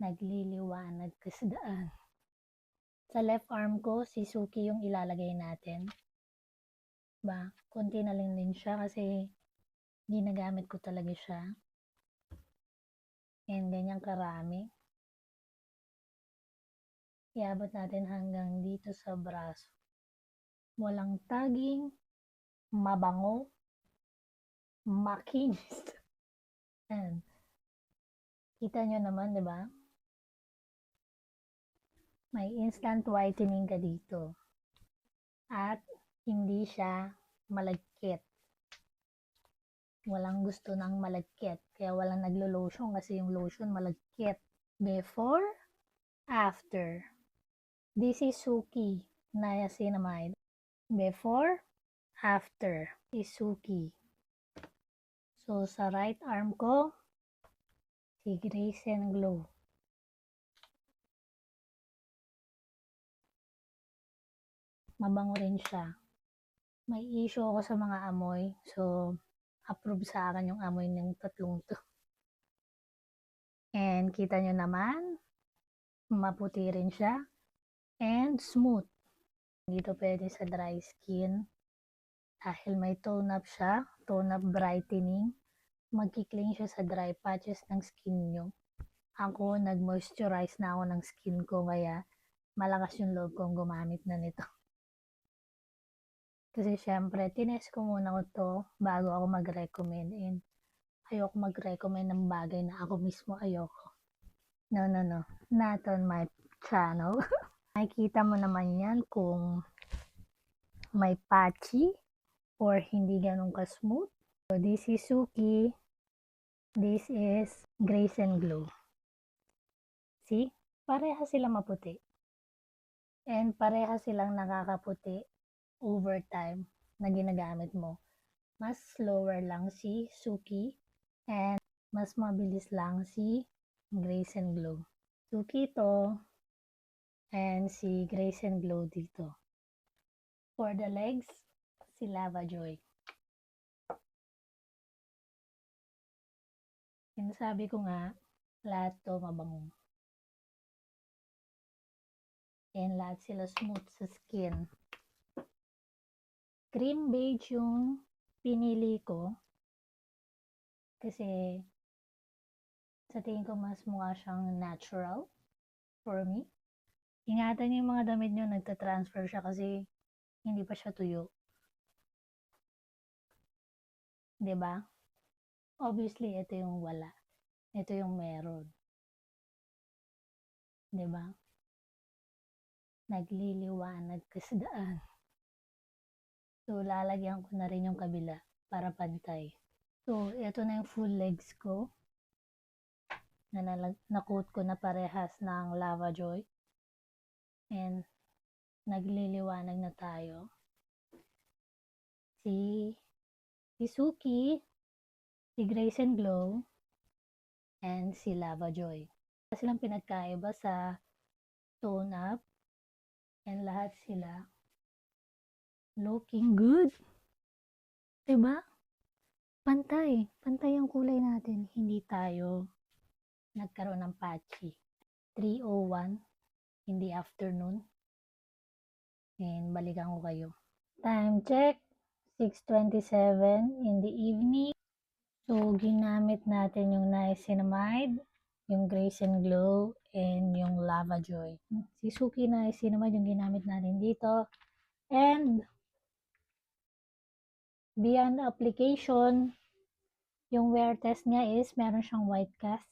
nagliliwanag ka sa daan. Sa left arm ko, si Suki yung ilalagay natin. Ba, konti na lang din siya kasi ginagamit ko talaga siya. And ganyan karami. Iabot natin hanggang dito sa braso. Walang tagging, mabango, makinis. Ayan. Kita nyo naman, di ba? May instant whitening ka dito. At hindi siya malagkit. Walang gusto ng malagkit. Kaya walang naglo-lotion kasi yung lotion malagkit. Before, after. This is Suki Niacinamide. Before, after is Suki. So, sa right arm ko, si Grace and Glow. Mabango rin siya. May issue ako sa mga amoy. So, approve sa akin yung amoy ng tatlong to. And kita nyo naman, maputi rin siya. And smooth. Dito pwede sa dry skin. Dahil may tone up siya, tone up brightening. Magkikling siya sa dry patches ng skin nyo. Ako, nag-moisturize na ako ng skin ko, kaya malakas yung loob kong gumamit na nito. Kasi syempre, tinest ko muna ko to bago ako mag-recommend. And ayoko mag-recommend ng bagay na ako mismo ayoko. No. Not on my channel. Nakikita mo naman yan kung may patchy or hindi ganun ka-smooth. So, this is Suki. This is Grace and Glow. See? Pareha sila maputi. And pareha silang nakakaputi over time na ginagamit mo. Mas slower lang si Suki and mas mabilis lang si Grace and Glow. Suki to and si Grace and Glow dito. For the legs, si Lava Joy. Sinasabi ko nga, lahat to mabango. And lahat sila smooth sa skin. Cream beige yung pinili ko. Kasi sa tingin ko mas mukha siyang natural for me. Ingatan niyo yung mga damit niyo, nagta-transfer siya kasi hindi pa siya tuyo. 'Di ba? Obviously, ito yung wala. Ito yung meron. 'Di ba? Nagliliwanag ka sa daan. So, lalagyan ko na rin yung kabila para pantay. So, ito na yung full legs ko. Na-coat ko na parehas ng Lava Joy. And, nagliliwanag na tayo. Si Suki, si Grace and Glow, and si Lava Joy. Silang pinagkaiba sa tone up, and lahat sila looking good. Diba? Pantay ang kulay natin. Hindi tayo nagkaroon ng patchy. 3:01 in the afternoon. And balikan ko kayo. Time check, 6:27 in the evening. So, ginamit natin yung Niacinamide, yung Grace and Glow, and yung Lava Joy. Si Suki Niacinamide yung ginamit natin dito. And, beyond application, yung wear test niya is meron siyang white cast.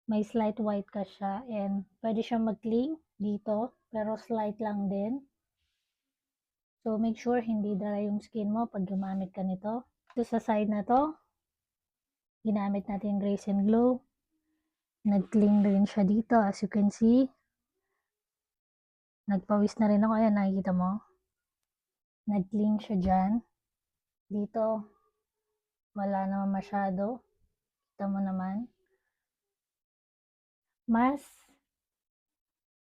May slight white cast siya and pwede siyang mag-cling dito, pero slight lang din. So, make sure hindi dry yung skin mo pag gumamit ka nito. Ito sa side na to, ginamit natin Grace and Glow. Nag-cling rin siya dito, as you can see. Nagpawis na rin ako. Ayan, nakikita mo. Nag-cling siya dyan. Dito, wala naman masyado. Kita mo naman. Mas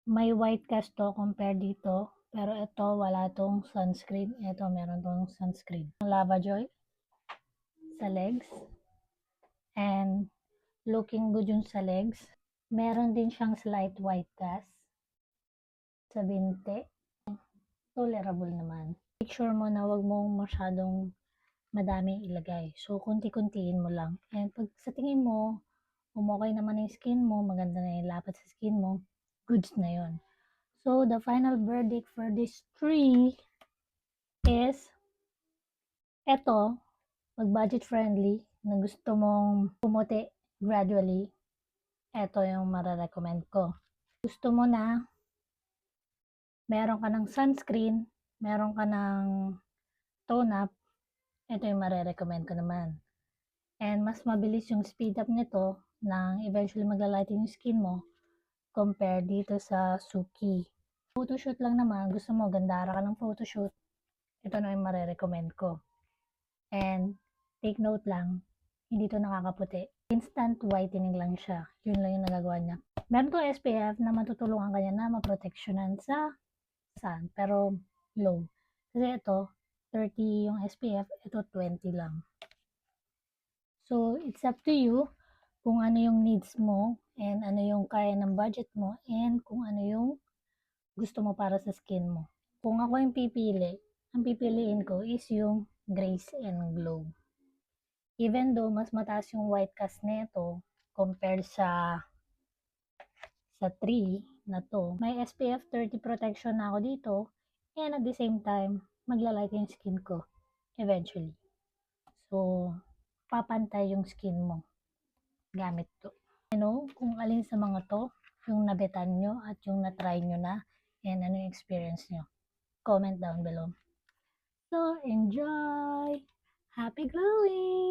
may white cast to compare dito. Pero ito, wala tong sunscreen. Ito, meron tong sunscreen. Lava Joy sa legs. And looking good yung sa legs. Meron din siyang slight white cast sa binti. Tolerable naman. Make sure mo na wag mong masyadong madaming ilagay. So, kunti-kuntiin mo lang. And pag sa tingin mo, umokay naman yung skin mo, maganda na yung lapat sa skin mo, goods na yon. So, the final verdict for this tree is, eto, pag budget friendly, na gusto mong pumuti gradually, eto yung mararecommend ko. Gusto mo na, meron ka ng sunscreen, meron ka ng tone up, ito yung marerecommend ko naman. And mas mabilis yung speed up nito nang eventually maglalighten yung skin mo compare dito sa Suki. Photoshoot lang naman, gusto mo gandara ka ng photoshoot, ito na yung marerecommend ko. And take note lang, hindi to nakakaputi. Instant whitening lang siya. Yun lang yung nagagawa niya. Meron to SPF na matutulungan kanya na maproteksyonan sa sun, pero low. Kasi ito, 30 yung SPF, ito 20 lang. So, it's up to you kung ano yung needs mo and ano yung kaya ng budget mo and kung ano yung gusto mo para sa skin mo. Kung ako yung pipili, ang pipiliin ko is yung Grace and Glow. Even though mas mataas yung white cast nito compared sa 3 na to, may SPF 30 protection na ako dito and at the same time, maglalight yung skin ko eventually. So, papantay yung skin mo gamit to. Kung alin sa mga to yung nabetan nyo at yung na-try nyo na and ano yung experience nyo. Comment down below. So, enjoy! Happy glowing!